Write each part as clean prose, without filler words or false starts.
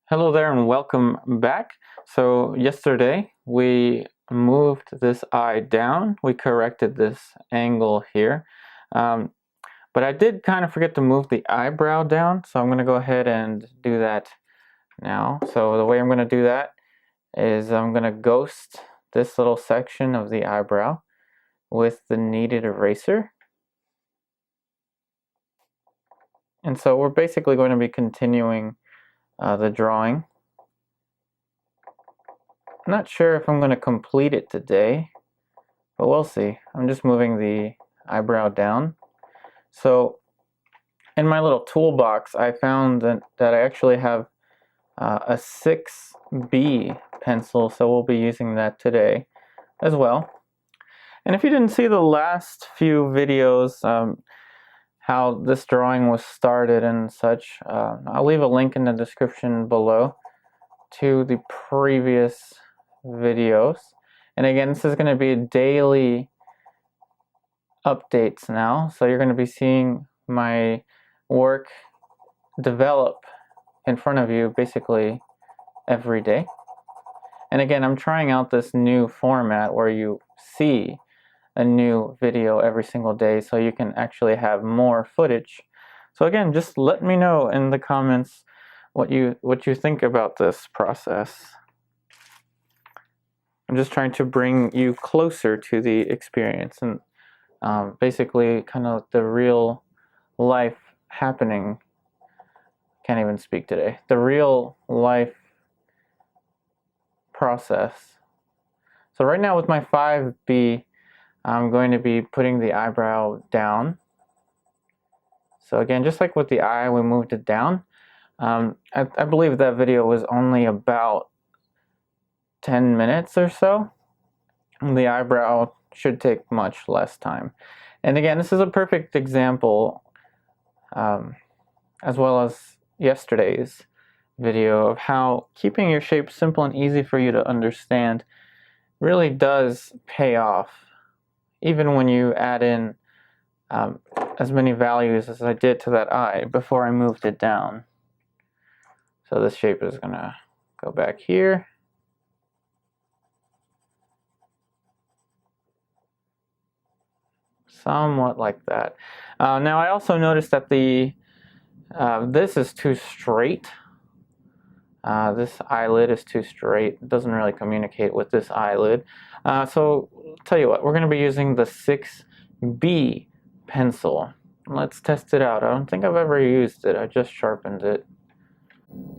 Hello there and welcome back. So yesterday we moved this eye down. We corrected this angle here. But I did kind of forget to move the eyebrow down, so I'm going to go ahead and do that now. So the way I'm going to do that is I'm going to ghost this little section of the eyebrow with the kneaded eraser. And so we're basically going to be continuing the drawing. I'm not sure if I'm going to complete it today, but we'll see. I'm just moving the eyebrow down. So in my little toolbox, I found that I actually have a 6B pencil, so we'll be using that today as well. And if you didn't see the last few videos, how this drawing was started and such, I'll leave a link in the description below to the previous videos. And again, this is going to be daily updates now, so you're going to be seeing my work develop in front of you basically every day. And again, I'm trying out this new format where you see a new video every single day, so you can actually have more footage. So again, just let me know in the comments what you think about this process. I'm just trying to bring you closer to the experience and basically kind of the real life happening. Can't even speak today. The real life process. So right now with my 5B, I'm going to be putting the eyebrow down. So again, just like with the eye, we moved it down. I believe that video was only about 10 minutes or so. The eyebrow should take much less time. And again, this is a perfect example, as well as yesterday's video, of how keeping your shape simple and easy for you to understand really does pay off, even when you add in as many values as I did to that eye before I moved it down. So this shape is going to go back here. Somewhat like that. Now I also noticed that this is too straight. This eyelid is too straight. It doesn't really communicate with this eyelid. So I'll tell you what, we're going to be using the 6B pencil. Let's test it out. I don't think I've ever used it. I just sharpened it.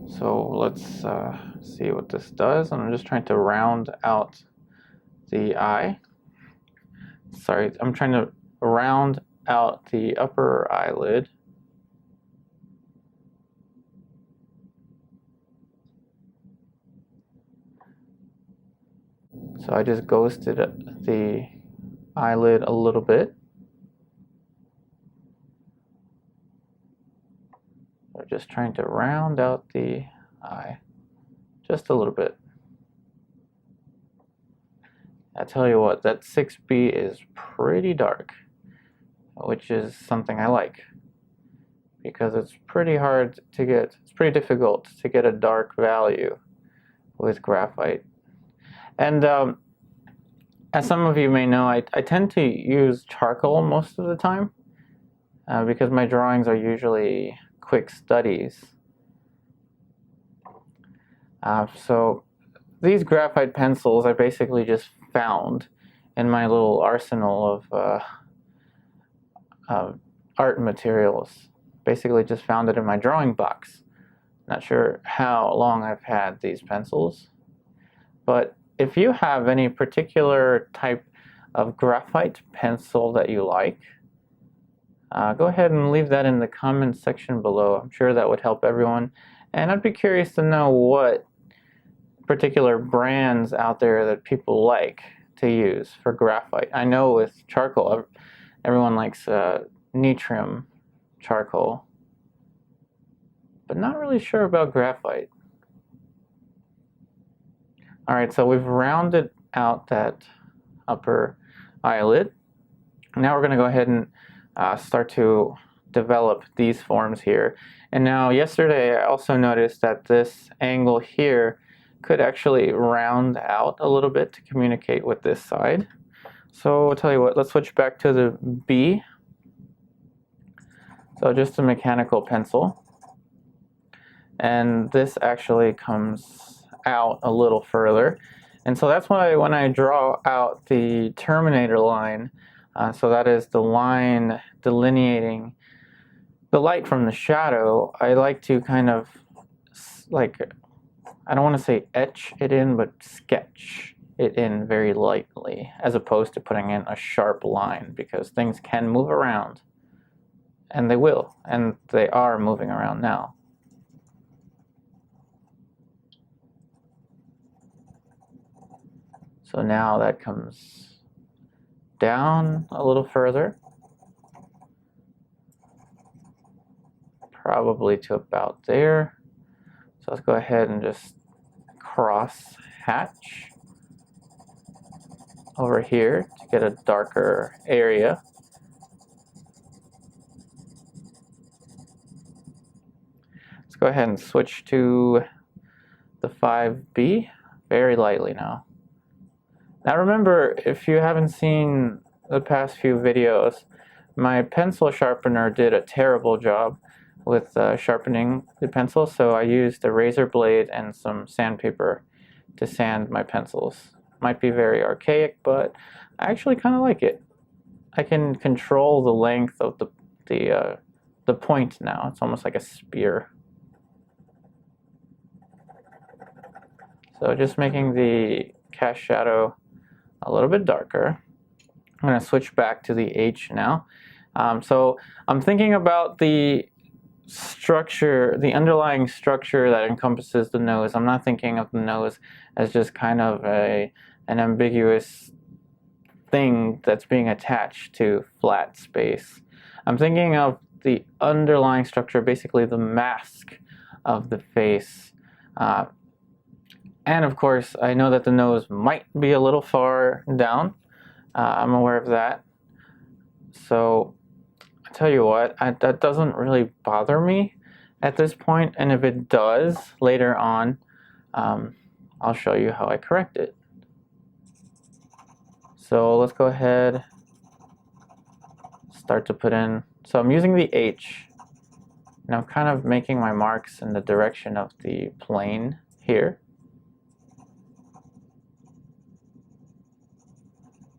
So let's see what this does. I'm just trying to round out the eye. Sorry, I'm trying to round out the upper eyelid. So I just ghosted the eyelid a little bit. We're just trying to round out the eye just a little bit. I tell you what, that 6B is pretty dark, which is something I like, because it's pretty hard to get, it's pretty difficult to get a dark value with graphite. And as some of you may know, I tend to use charcoal most of the time because my drawings are usually quick studies. So these graphite pencils I basically just found in my little arsenal of art materials. Basically just found it in my drawing box. Not sure how long I've had these pencils, but if you have any particular type of graphite pencil that you like, go ahead and leave that in the comments section below. I'm sure that would help everyone, and I'd be curious to know what particular brands out there that people like to use for graphite. I know with charcoal, everyone likes Nitrim charcoal, but not really sure about graphite. Alright, so we've rounded out that upper eyelid. Now we're going to go ahead and start to develop these forms here. And now yesterday I also noticed that this angle here could actually round out a little bit to communicate with this side. So I'll tell you what, let's switch back to the B. So just a mechanical pencil. And this actually comes out a little further. And so that's why when I draw out the terminator line, so that is the line delineating the light from the shadow, I like to kind of, like, I don't want to say etch it in, but sketch it in very lightly, as opposed to putting in a sharp line, because things can move around, and they will, and they are moving around now. So now that comes down a little further, probably to about there. So let's go ahead and just cross hatch over here to get a darker area. Let's go ahead and switch to the 5B very lightly now. Now remember, if you haven't seen the past few videos, my pencil sharpener did a terrible job with sharpening the pencil, so I used a razor blade and some sandpaper to sand my pencils. Might be very archaic, but I actually kind of like it. I can control the length of the point now. It's almost like a spear. So just making the cast shadow a little bit darker. I'm going to switch back to the H now. So I'm thinking about the structure, the underlying structure that encompasses the nose. I'm not thinking of the nose as just kind of an ambiguous thing that's being attached to flat space. I'm thinking of the underlying structure, basically the mask of the face. And of course, I know that the nose might be a little far down. I'm aware of that. So I tell you what, that doesn't really bother me at this point. And if it does later on, I'll show you how I correct it. So let's go ahead, start to put in. So I'm using the H, and I'm kind of making my marks in the direction of the plane here.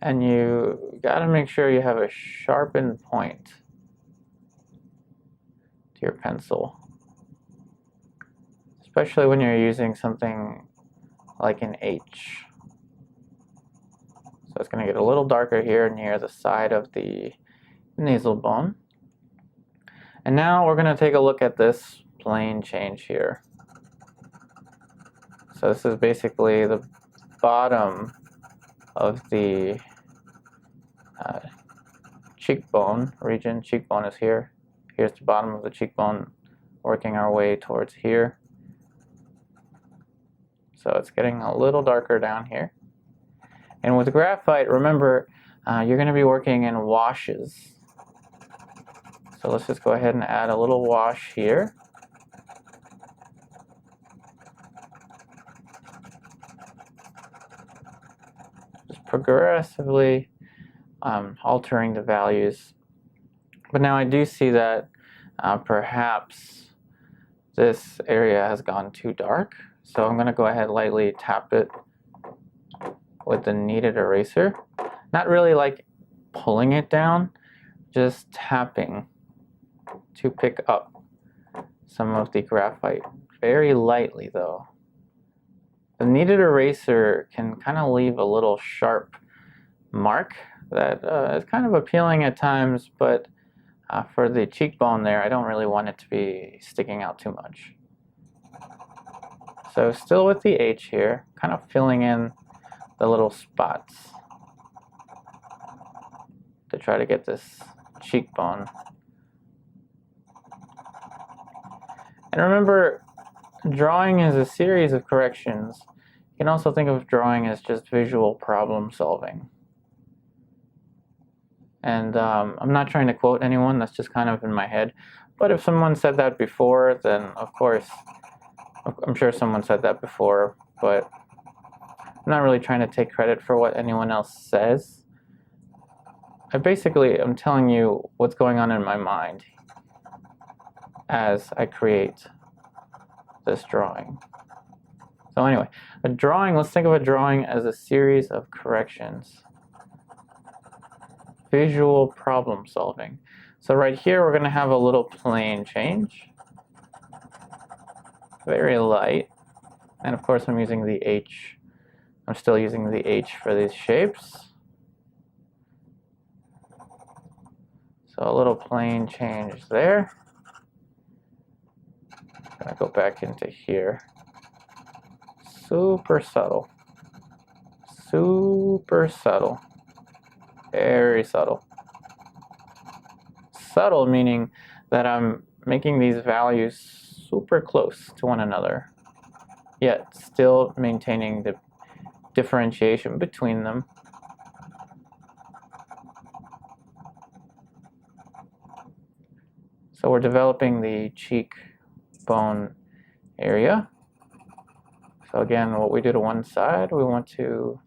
And you gotta make sure you have a sharpened point to your pencil, especially when you're using something like an H. So it's gonna get a little darker here near the side of the nasal bone. And now we're gonna take a look at this plane change here. So this is basically the bottom of the cheekbone region. Cheekbone is here. Here's the bottom of the cheekbone, working our way towards here. So it's getting a little darker down here. And with graphite, remember, you're going to be working in washes. So let's just go ahead and add a little wash here. Just progressively altering the values. But now I do see that perhaps this area has gone too dark. So I'm going to go ahead and lightly tap it with the kneaded eraser. Not really like pulling it down, just tapping to pick up some of the graphite. Very lightly though. The kneaded eraser can kind of leave a little sharp mark that is kind of appealing at times, but for the cheekbone there, I don't really want it to be sticking out too much. So still with the H here, kind of filling in the little spots to try to get this cheekbone. And remember, drawing is a series of corrections. You can also think of drawing as just visual problem solving. And I'm not trying to quote anyone, that's just kind of in my head. But if someone said that before, then of course, I'm sure someone said that before, but I'm not really trying to take credit for what anyone else says. I'm telling you what's going on in my mind as I create this drawing. So anyway, let's think of a drawing as a series of corrections. Visual problem solving. So right here we're going to have a little plane change. Very light. And of course I'm using the H. I'm still using the H for these shapes. So a little plane change there. I'm going to go back into here. Super subtle. Super subtle. Very subtle. Subtle meaning that I'm making these values super close to one another, yet still maintaining the differentiation between them. So we're developing the cheekbone area. So again, what we do to one side, we want to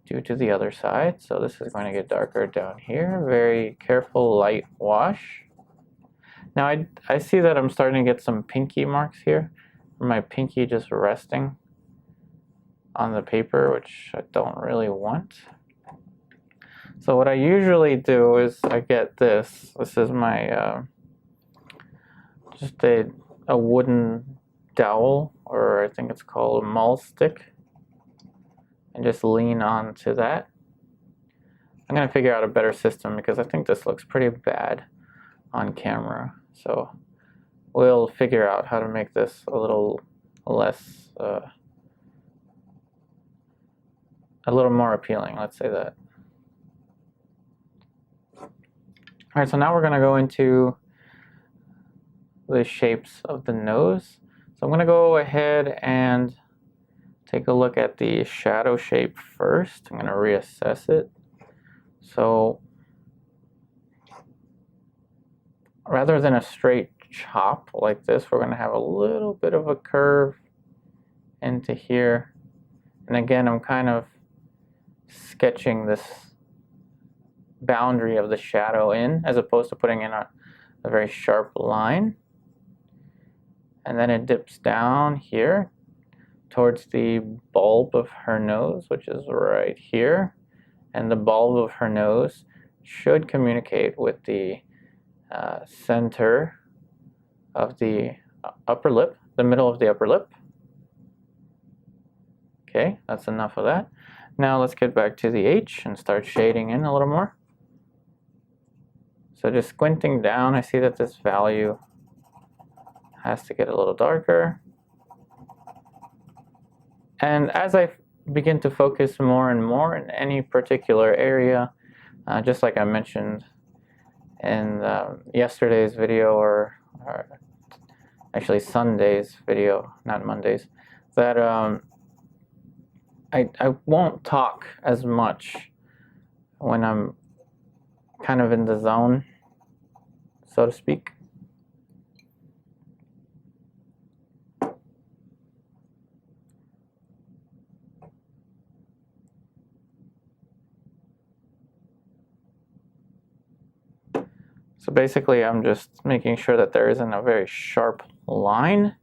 do to the other side. So this is going to get darker down here. Very careful light wash. Now I see that I'm starting to get some pinky marks here. My pinky just resting on the paper, which I don't really want. So what I usually do is I get this. This is my just a wooden dowel, or I think it's called a maul stick, and just lean onto that. I'm going to figure out a better system because I think this looks pretty bad on camera. So we'll figure out how to make this a little less, a little more appealing, let's say that. Alright, so now we're going to go into the shapes of the nose. So I'm going to go ahead and take a look at the shadow shape first. I'm going to reassess it. So rather than a straight chop like this, we're going to have a little bit of a curve into here. And again, I'm kind of sketching this boundary of the shadow in, as opposed to putting in a very sharp line. And then it dips down here towards the bulb of her nose, which is right here. And the bulb of her nose should communicate with the center of the upper lip, the middle of the upper lip. Okay, that's enough of that. Now let's get back to the H and start shading in a little more. So just squinting down, I see that this value has to get a little darker. And as I begin to focus more and more in any particular area, just like I mentioned in yesterday's video, or actually Sunday's video, not Monday's, that I won't talk as much when I'm kind of in the zone, so to speak. So basically I'm just making sure that there isn't a very sharp line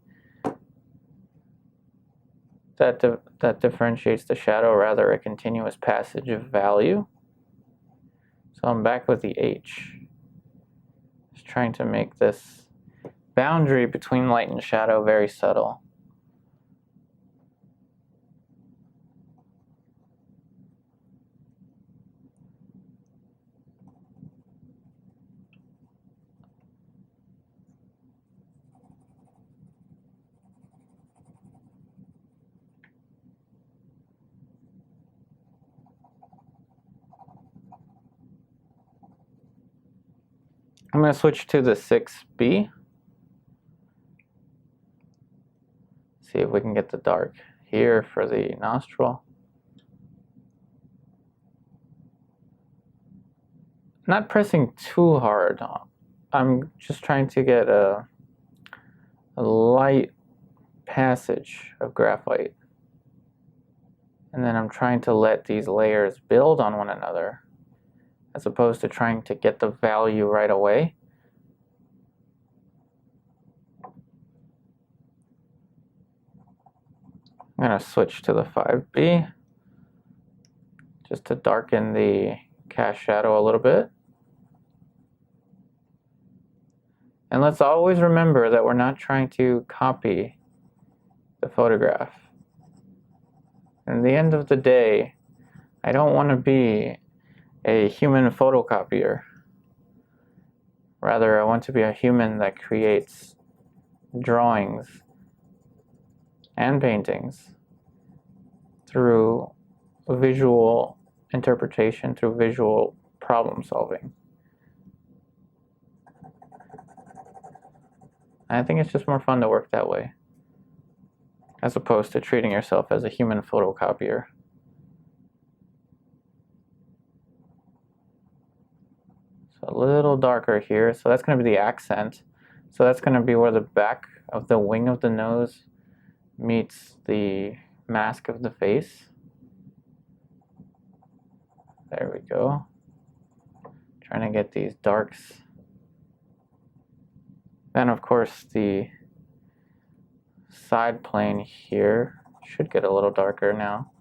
that differentiates the shadow, rather a continuous passage of value. So I'm back with the H. Just trying to make this boundary between light and shadow very subtle. I'm going to switch to the 6B. See if we can get the dark here for the nostril. not pressing too hard. I'm just trying to get a light passage of graphite. And then I'm trying to let these layers build on one another, as opposed to trying to get the value right away. I'm going to switch to the 5B just to darken the cast shadow a little bit. And let's always remember that we're not trying to copy the photograph. In the end of the day, I don't want to be a human photocopier. Rather, I want to be a human that creates drawings and paintings through visual interpretation, through visual problem solving. I think it's just more fun to work that way, as opposed to treating yourself as a human photocopier. So a little darker here. So that's going to be the accent. So that's going to be where the back of the wing of the nose meets the mask of the face. There we go. Trying to get these darks. Then of course the side plane here should get a little darker now.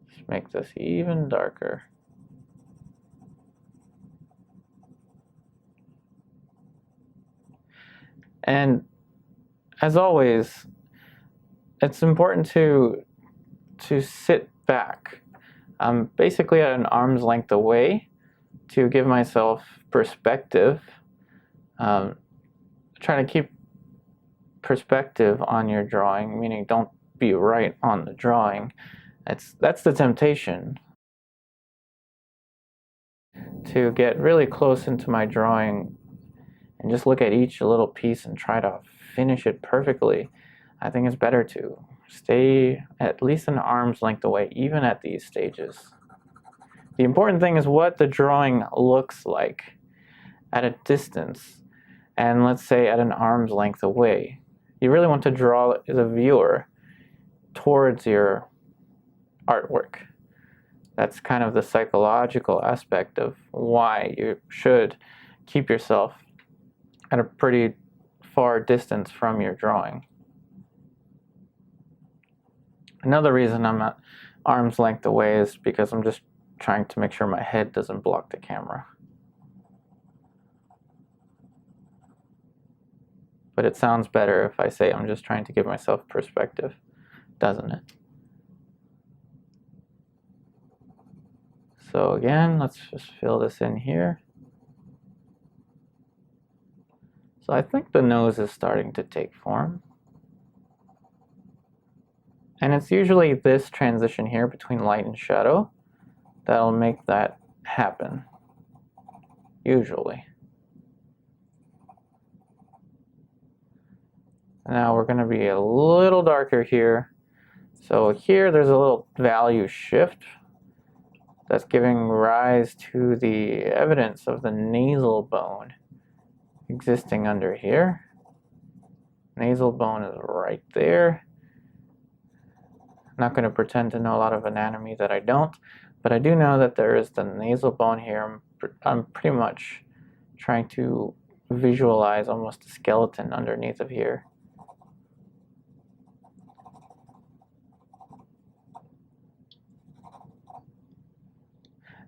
Let's make this even darker. And as always, it's important to sit back. I'm basically at an arm's length away to give myself perspective. Try to keep perspective on your drawing, meaning don't be right on the drawing. That's the temptation, to get really close into my drawing and just look at each little piece and try to finish it perfectly. I think it's better to stay at least an arm's length away, even at these stages. The important thing is what the drawing looks like at a distance, and let's say at an arm's length away. You really want to draw the viewer towards your artwork. That's kind of the psychological aspect of why you should keep yourself at a pretty far distance from your drawing. Another reason I'm at arm's length away is because I'm just trying to make sure my head doesn't block the camera. But it sounds better if I say I'm just trying to give myself perspective, doesn't it? So again, let's just fill this in here. So I think the nose is starting to take form. And it's usually this transition here between light and shadow that'll make that happen, usually. Now we're going to be a little darker here. So here there's a little value shift that's giving rise to the evidence of the nasal bone existing under here. Nasal bone is right there. I'm not going to pretend to know a lot of anatomy that I don't, but I do know that there is the nasal bone here. I'm pretty much trying to visualize almost a skeleton underneath of here.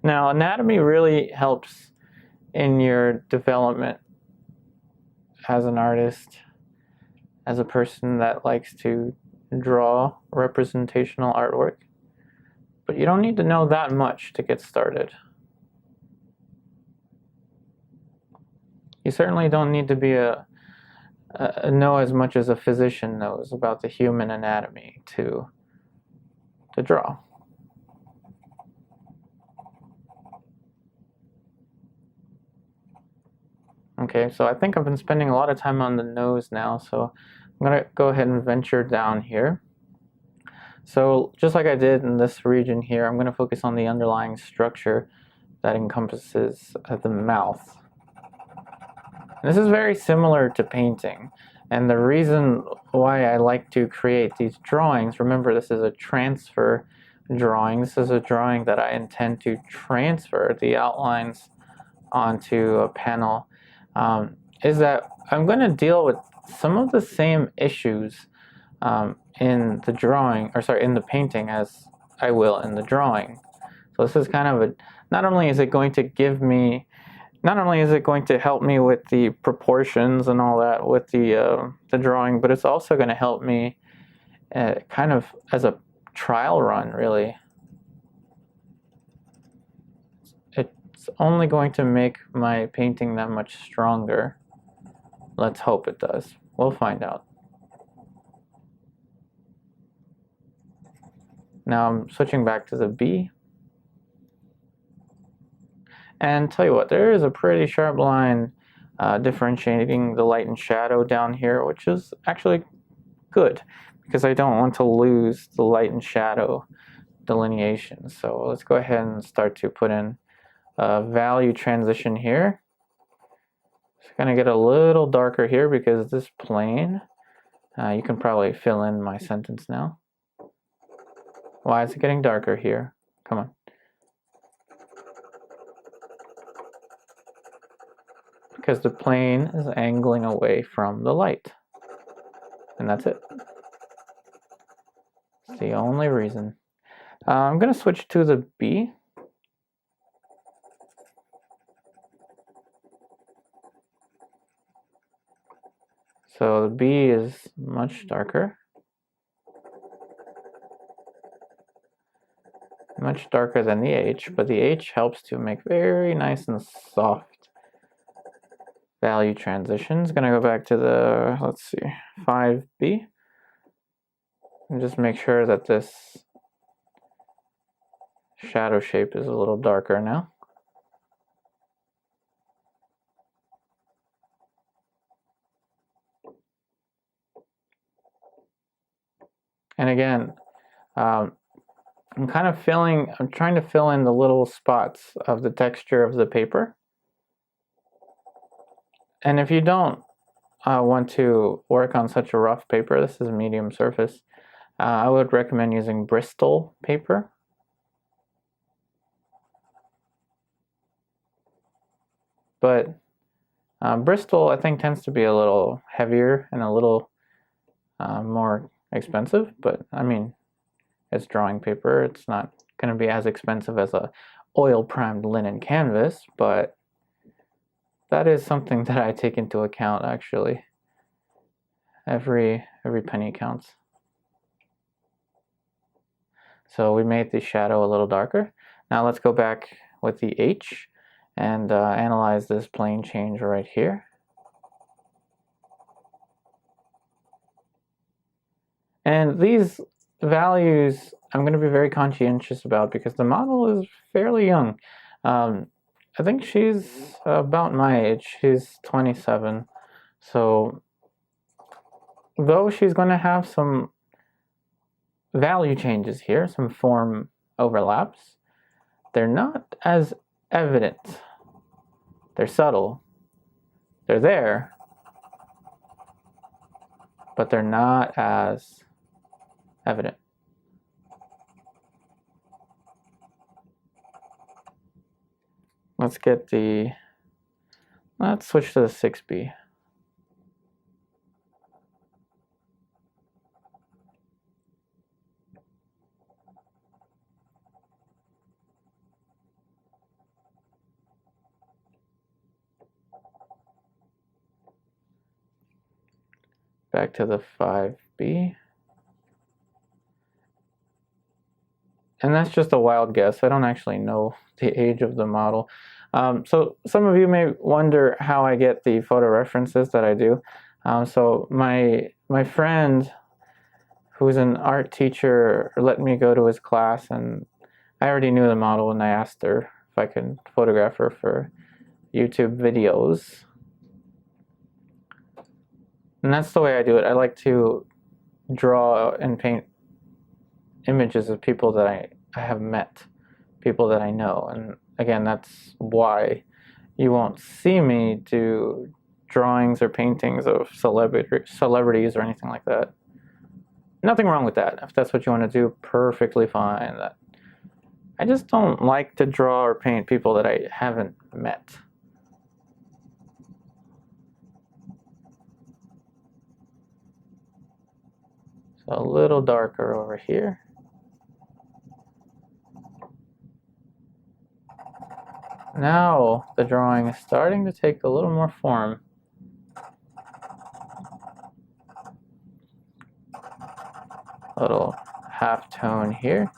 Now, anatomy really helps in your development as an artist, as a person that likes to draw representational artwork. But you don't need to know that much to get started. You certainly don't need to be know as much as a physician knows about the human anatomy to draw. Okay, so I think I've been spending a lot of time on the nose now, so I'm going to go ahead and venture down here. So just like I did in this region here, I'm going to focus on the underlying structure that encompasses the mouth. This is very similar to painting, and the reason why I like to create these drawings, remember this is a transfer drawing, this is a drawing that I intend to transfer the outlines onto a panel, is that I'm going to deal with some of the same issues in the drawing, or sorry, in the painting as I will in the drawing. So this is kind of a, not only is it going to give me, not only is it going to help me with the proportions and all that with the drawing, but it's also going to help me kind of as a trial run, really. It's only going to make my painting that much stronger. Let's hope it does. We'll find out. Now I'm switching back to the B. And tell you what, there is a pretty sharp line differentiating the light and shadow down here, which is actually good because I don't want to lose the light and shadow delineation. So let's go ahead and start to put in a value transition here. It's going to get a little darker here because this plane, you can probably fill in my sentence now. Why is it getting darker here? Come on. Because the plane is angling away from the light. And that's it. It's the only reason. I'm going to switch to the B. So the B is much darker. Much darker than the H, but the H helps to make very nice and soft value transitions. Gonna go back to the, let's see, 5B. And just make sure that this shadow shape is a little darker now. And again, I'm trying to fill in the little spots of the texture of the paper. And if you don't want to work on such a rough paper, this is a medium surface, I would recommend using Bristol paper. But Bristol, I think, tends to be a little heavier and a little more expensive, but I mean, it's drawing paper. It's not going to be as expensive as a oil-primed linen canvas, but that is something that I take into account, actually. Every penny counts. So we made the shadow a little darker. Now let's go back with the H and analyze this plane change right here. And these values I'm going to be very conscientious about because the model is fairly young. I think she's about my age. She's 27. So though she's going to have some value changes here, some form overlaps, they're not as evident. They're subtle. They're there, but they're not as evident. Let's switch to the 6B. Back to the 5B. And that's just a wild guess. I don't actually know the age of the model. So some of you may wonder how I get the photo references that I do. So my friend, who's an art teacher, let me go to his class, and I already knew the model, and I asked her if I could photograph her for YouTube videos. And that's the way I do it. I like to draw and paint images of people that I have met, people that I know. And again, that's why you won't see me do drawings or paintings of celebrities or anything like that. Nothing wrong with that. If that's what you want to do, perfectly fine. I just don't like to draw or paint people that I haven't met. So a little darker over here. Now the drawing is starting to take a little more form. A little half tone here.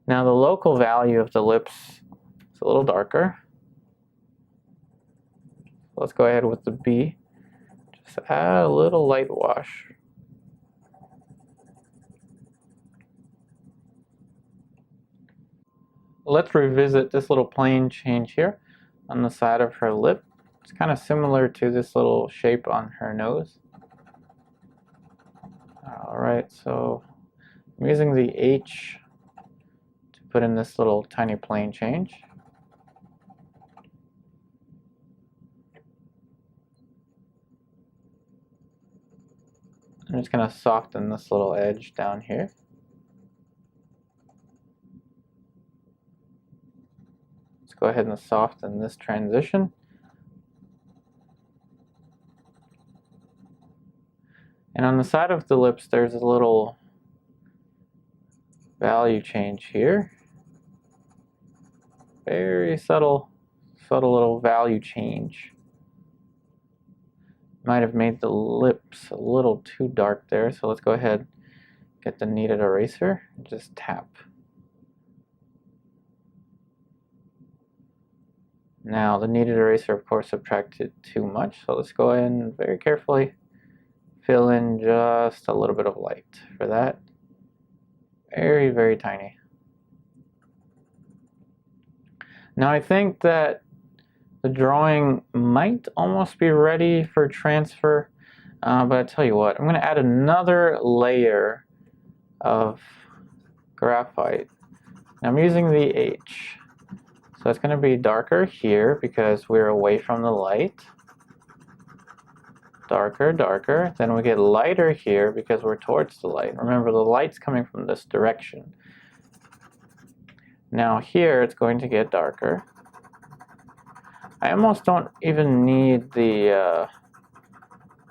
Now the local value of the lips is a little darker. Let's go ahead with the B. Just add a little light wash. Let's revisit this little plane change here on the side of her lip. It's kind of similar to this little shape on her nose. Alright, so I'm using the H to put in this little tiny plane change. I'm just going to soften this little edge down here. Let's go ahead and soften this transition. And on the side of the lips, there's a little value change here. Very subtle little value change. Might have made the lips a little too dark there, so let's go ahead and get the kneaded eraser and just tap. Now the kneaded eraser, of course, subtracted too much, so let's go ahead and very carefully fill in just a little bit of light for that. Very, very tiny. Now I think that the drawing might almost be ready for transfer, but I tell you what, I'm going to add another layer of graphite. Now I'm using the H, so it's going to be darker here because we're away from the light. Darker, darker. Then we get lighter here because we're towards the light. Remember, the light's coming from this direction. Now here it's going to get darker. I almost don't even need the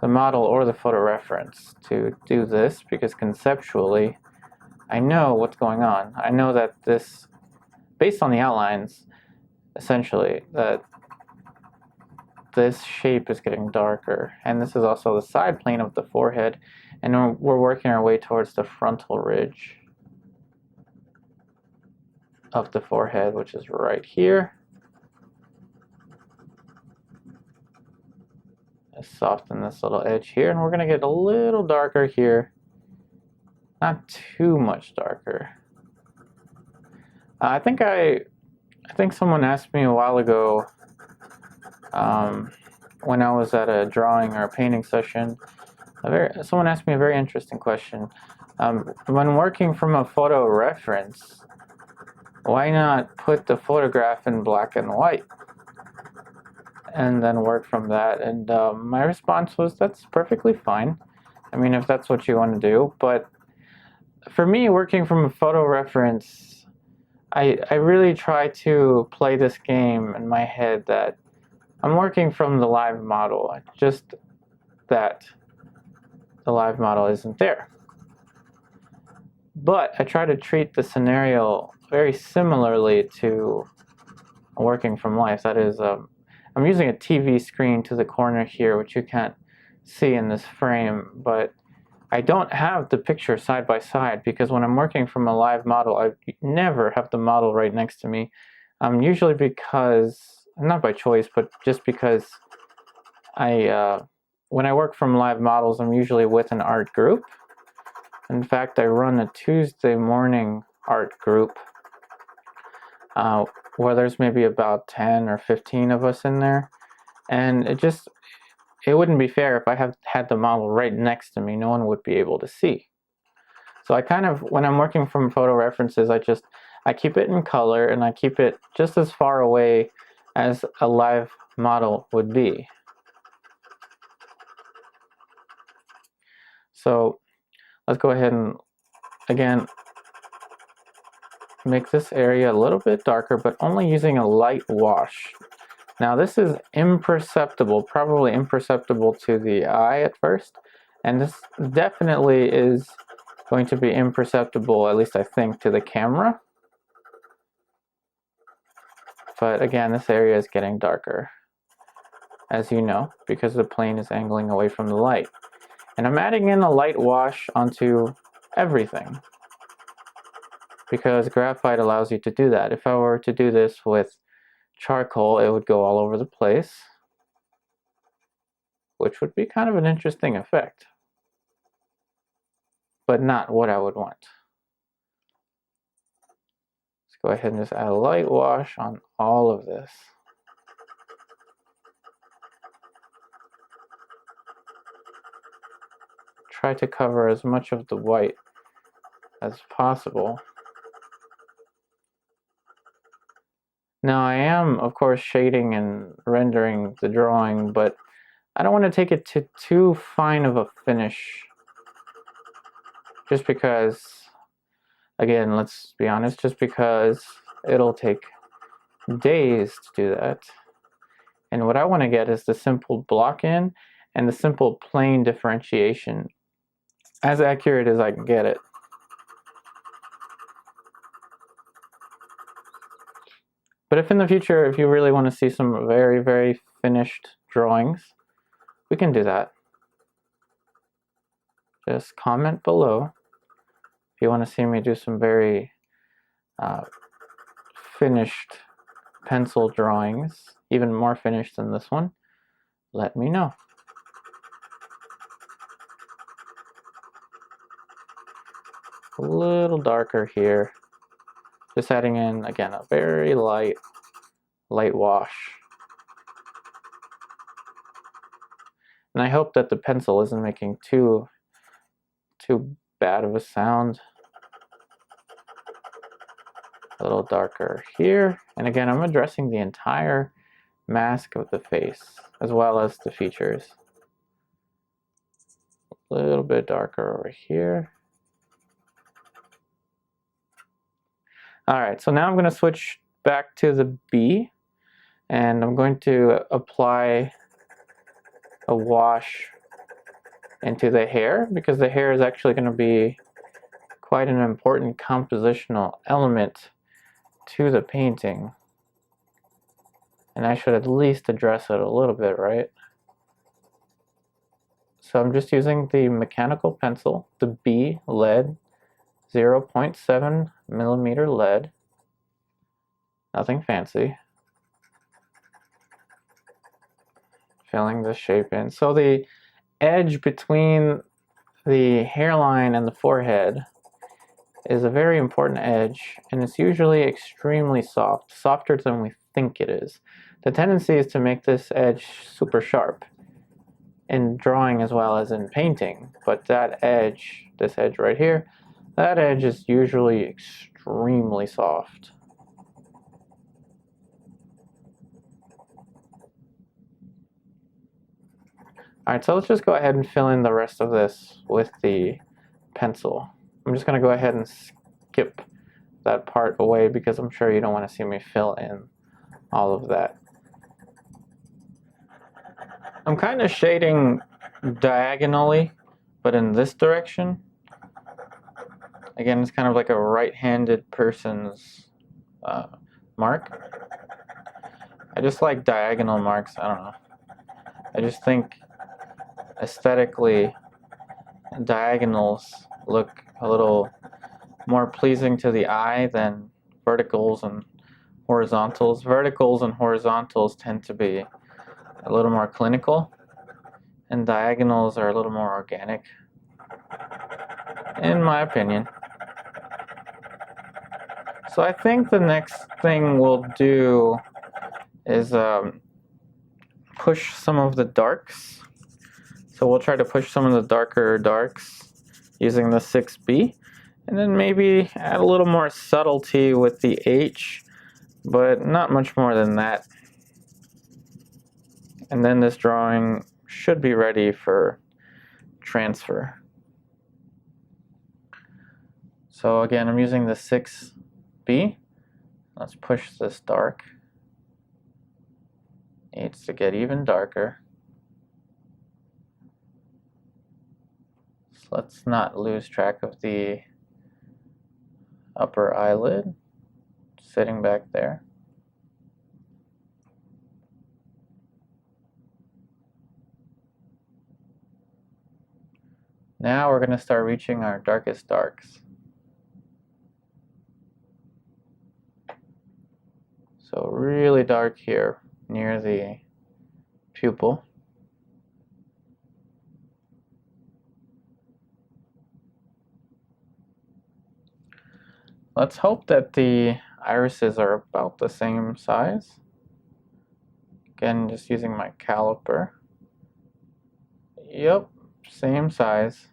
model or the photo reference to do this because conceptually I know what's going on. I know that this, based on the outlines, essentially, that this shape is getting darker. And this is also the side plane of the forehead, and we're working our way towards the frontal ridge of the forehead, which is right here. Soften this little edge here, and we're going to get a little darker here. Not too much darker. I think someone asked me a while ago when I was at a drawing or a painting session. Someone asked me a very interesting question. When working from a photo reference, why not put the photograph in black and white and then work from that? And my response was, that's perfectly fine. I mean, if that's what you want to do. But for me, working from a photo reference, I really try to play this game in my head that I'm working from the live model, just that the live model isn't there. But I try to treat the scenario very similarly to working from life. That is, I'm using a TV screen to the corner here, which you can't see in this frame, but I don't have the picture side by side because when I'm working from a live model, I never have the model right next to me. Usually because, not by choice, but just because when I work from live models, I'm usually with an art group. In fact, I run a Tuesday morning art group where there's maybe about 10 or 15 of us in there, and it wouldn't be fair if I had the model right next to me. No one would be able to see. So I kind of, when I'm working from photo references, I keep it in color and I keep it just as far away as a live model would be. So let's go ahead and, again, make this area a little bit darker, but only using a light wash. Now this is imperceptible, probably imperceptible to the eye at first, and this definitely is going to be imperceptible, at least I think, to the camera. But again, this area is getting darker, as you know, because the plane is angling away from the light. And I'm adding in a light wash onto everything, because graphite allows you to do that. If I were to do this with charcoal, it would go all over the place, which would be kind of an interesting effect, but not what I would want. Let's go ahead and just add a light wash on all of this. Try to cover as much of the white as possible. Now I am, of course, shading and rendering the drawing, but I don't want to take it to too fine of a finish, just because, again, let's be honest, just because it'll take days to do that. And what I want to get is the simple block in and the simple plane differentiation, as accurate as I can get it. But if in the future, if you really want to see some very, very finished drawings, we can do that. Just comment below if you want to see me do some very finished pencil drawings, even more finished than this one. Let me know. A little darker here. Just adding in, again, a very light wash. And I hope that the pencil isn't making too bad of a sound. A little darker here. And again, I'm addressing the entire mask of the face, as well as the features. A little bit darker over here. Alright, so now I'm going to switch back to the B, and I'm going to apply a wash into the hair, because the hair is actually going to be quite an important compositional element to the painting. And I should at least address it a little bit, right? So I'm just using the mechanical pencil, the B lead, 0.7 millimeter lead, nothing fancy. Filling the shape in. So the edge between the hairline and the forehead is a very important edge, and it's usually extremely soft, softer than we think it is. The tendency is to make this edge super sharp in drawing as well as in painting, but that edge, this edge right here, that edge is usually extremely soft. Alright, so let's just go ahead and fill in the rest of this with the pencil. I'm just going to go ahead and skip that part away because I'm sure you don't want to see me fill in all of that. I'm kind of shading diagonally, but in this direction. Again, it's kind of like a right-handed person's mark. I just like diagonal marks. I don't know. I just think aesthetically diagonals look a little more pleasing to the eye than verticals and horizontals. Verticals and horizontals tend to be a little more clinical, and diagonals are a little more organic, in my opinion. So I think the next thing we'll do is push some of the darks. So we'll try to push some of the darker darks using the 6B, and then maybe add a little more subtlety with the H, but not much more than that. And then this drawing should be ready for transfer. So again, I'm using the 6B. Let's push this dark. Needs to get even darker. So let's not lose track of the upper eyelid sitting back there. Now we're going to start reaching our darkest darks. So really dark here near the pupil. Let's hope that the irises are about the same size. Again, just using my caliper. Yep, same size.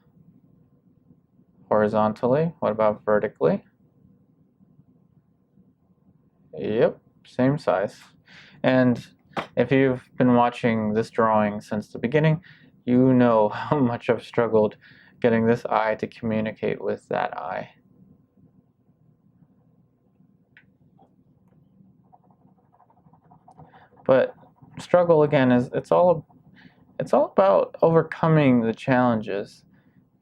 Horizontally. What about vertically? Yep, same size. And if you've been watching this drawing since the beginning, you know how much I've struggled getting this eye to communicate with that eye. But struggle again is it's all about overcoming the challenges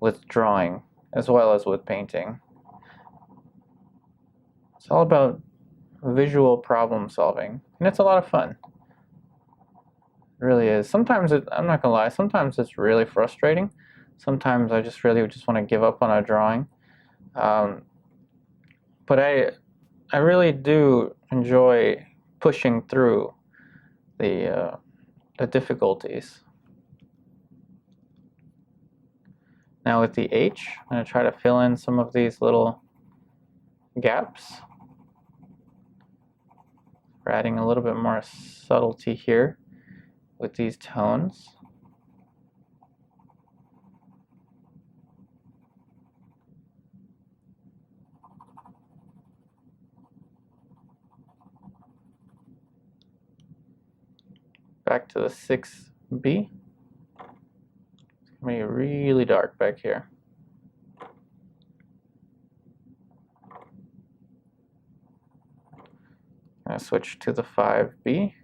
with drawing as well as with painting. It's all about visual problem solving, and it's a lot of fun. It really is. Sometimes I'm not gonna lie, sometimes it's really frustrating. Sometimes I just really just want to give up on a drawing. But I really do enjoy pushing through the difficulties. Now with the H, I'm going to try to fill in some of these little gaps. We're adding a little bit more subtlety here with these tones. Back to the 6B. It's going to be really dark back here. I'm going to switch to the 5B.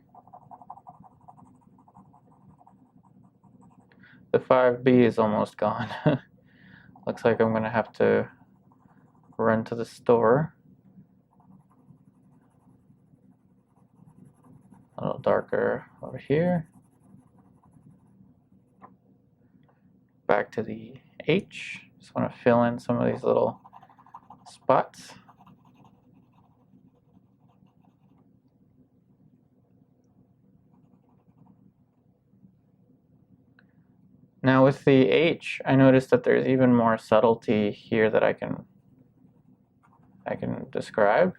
The 5B is almost gone. Looks like I'm going to have to run to the store. A little darker over here. Back to the H. Just want to fill in some of these little spots. Now with the H, I noticed that there's even more subtlety here that I can describe.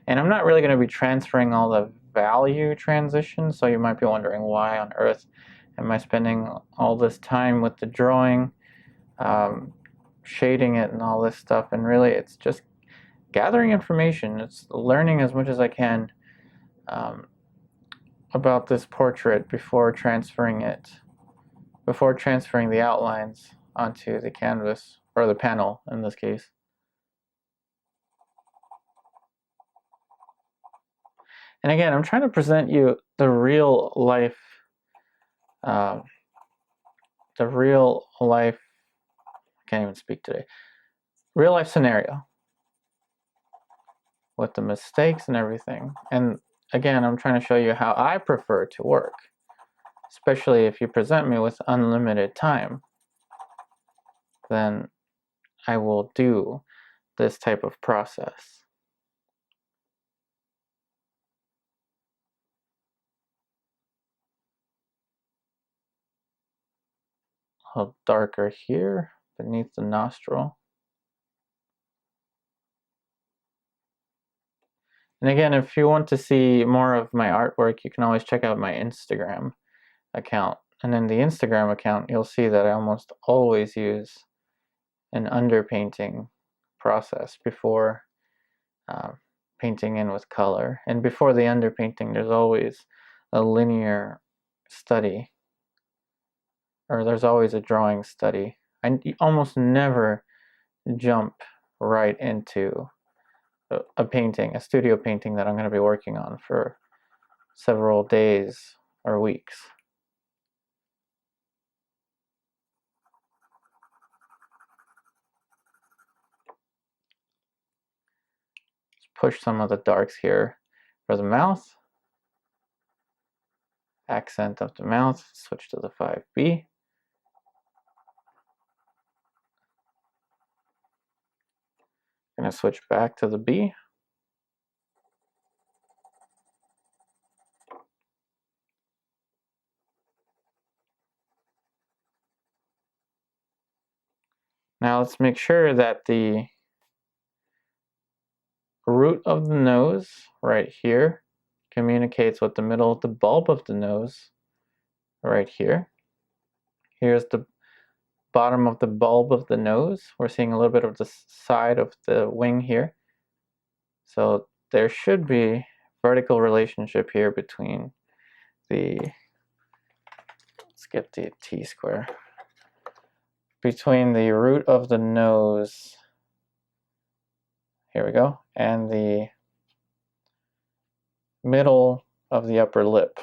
And I'm not really going to be transferring all the value transitions, so you might be wondering why on earth am I spending all this time with the drawing, shading it and all this stuff, and really it's just gathering information. It's learning as much as I can about this portrait before transferring the outlines onto the canvas, or the panel in this case. And again, I'm trying to present you the real life, I can't even speak today, real life scenario with the mistakes and everything. And again, I'm trying to show you how I prefer to work, especially if you present me with unlimited time, then I will do this type of process. A little darker here beneath the nostril. And again, if you want to see more of my artwork, you can always check out my Instagram account. And in the Instagram account, you'll see that I almost always use an underpainting process before painting in with color. And before the underpainting, there's always a linear study, or there's always a drawing study. I almost never jump right into a painting, a studio painting that I'm going to be working on for several days or weeks. Let's push some of the darks here for the mouth. Accent of the mouth, switch to the 5B. I'm going to switch back to the B. Now let's make sure that the root of the nose right here communicates with the middle of the bulb of the nose right here. Here's the bottom of the bulb of the nose. We're seeing a little bit of the side of the wing here. So there should be vertical relationship here between the, let's get the T-square, between the root of the nose, here we go, and the middle of the upper lip,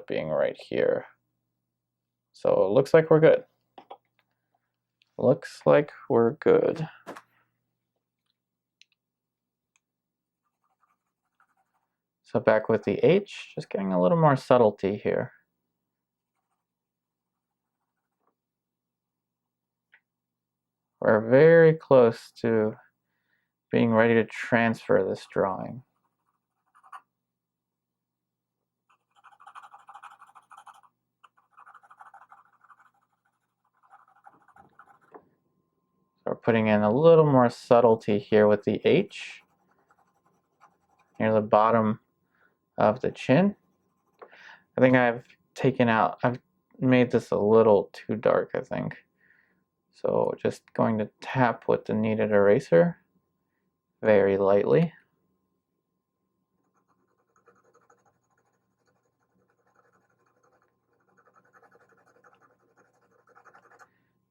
being right here. So it looks like we're good. Looks like we're good. So back with the H, just getting a little more subtlety here. We're very close to being ready to transfer this drawing. So we're putting in a little more subtlety here with the H near the bottom of the chin. I think I've made this a little too dark, I think. So just going to tap with the kneaded eraser very lightly.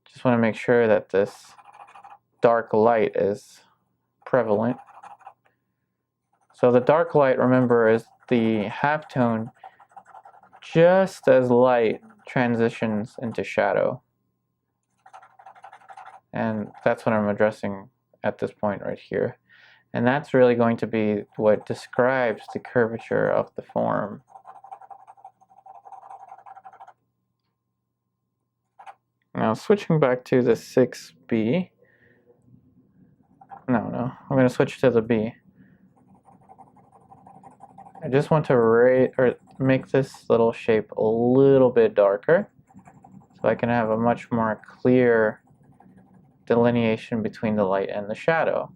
Just want to make sure that this dark light is prevalent. So the dark light, remember, is the halftone just as light transitions into shadow. And that's what I'm addressing at this point right here. And that's really going to be what describes the curvature of the form. Now switching back to the 6B. No, I'm going to switch to the B. I just want to make this little shape a little bit darker so I can have a much more clear delineation between the light and the shadow.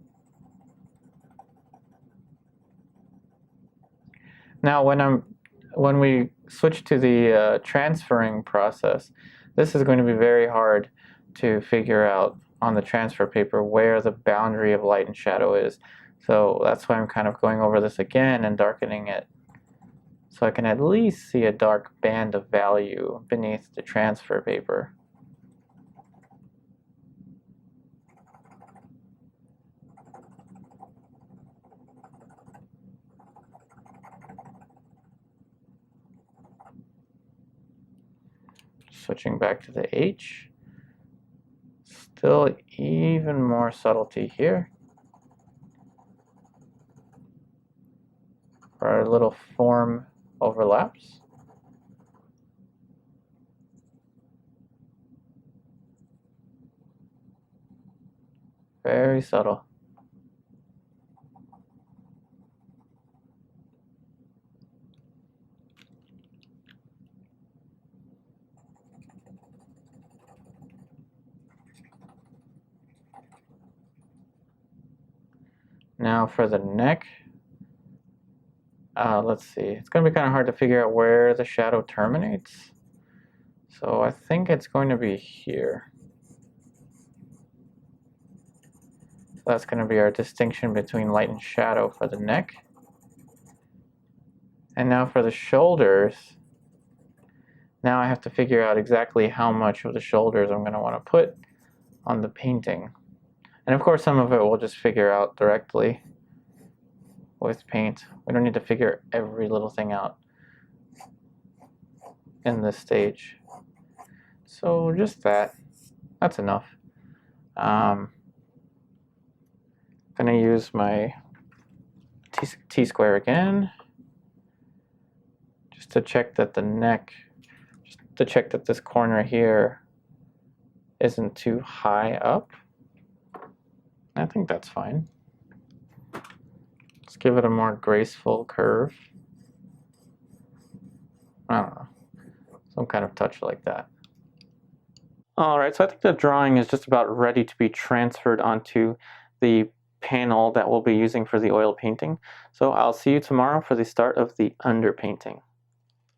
Now when we switch to the transferring process, this is going to be very hard to figure out on the transfer paper where the boundary of light and shadow is. So that's why I'm kind of going over this again and darkening it so I can at least see a dark band of value beneath the transfer paper. Switching back to the H. Still even more subtlety here. Our little form overlaps. Very subtle. Now for the neck, let's see, it's going to be kind of hard to figure out where the shadow terminates. So I think it's going to be here. So that's going to be our distinction between light and shadow for the neck. And now for the shoulders, now I have to figure out exactly how much of the shoulders I'm going to want to put on the painting. And of course some of it we'll just figure out directly with paint. We don't need to figure every little thing out in this stage. So just that's enough. Gonna use my T-square again, just to check that the neck, just to check that this corner here isn't too high up. I think that's fine. Let's give it a more graceful curve. I don't know, some kind of touch like that. Alright, so I think the drawing is just about ready to be transferred onto the panel that we'll be using for the oil painting. So I'll see you tomorrow for the start of the underpainting.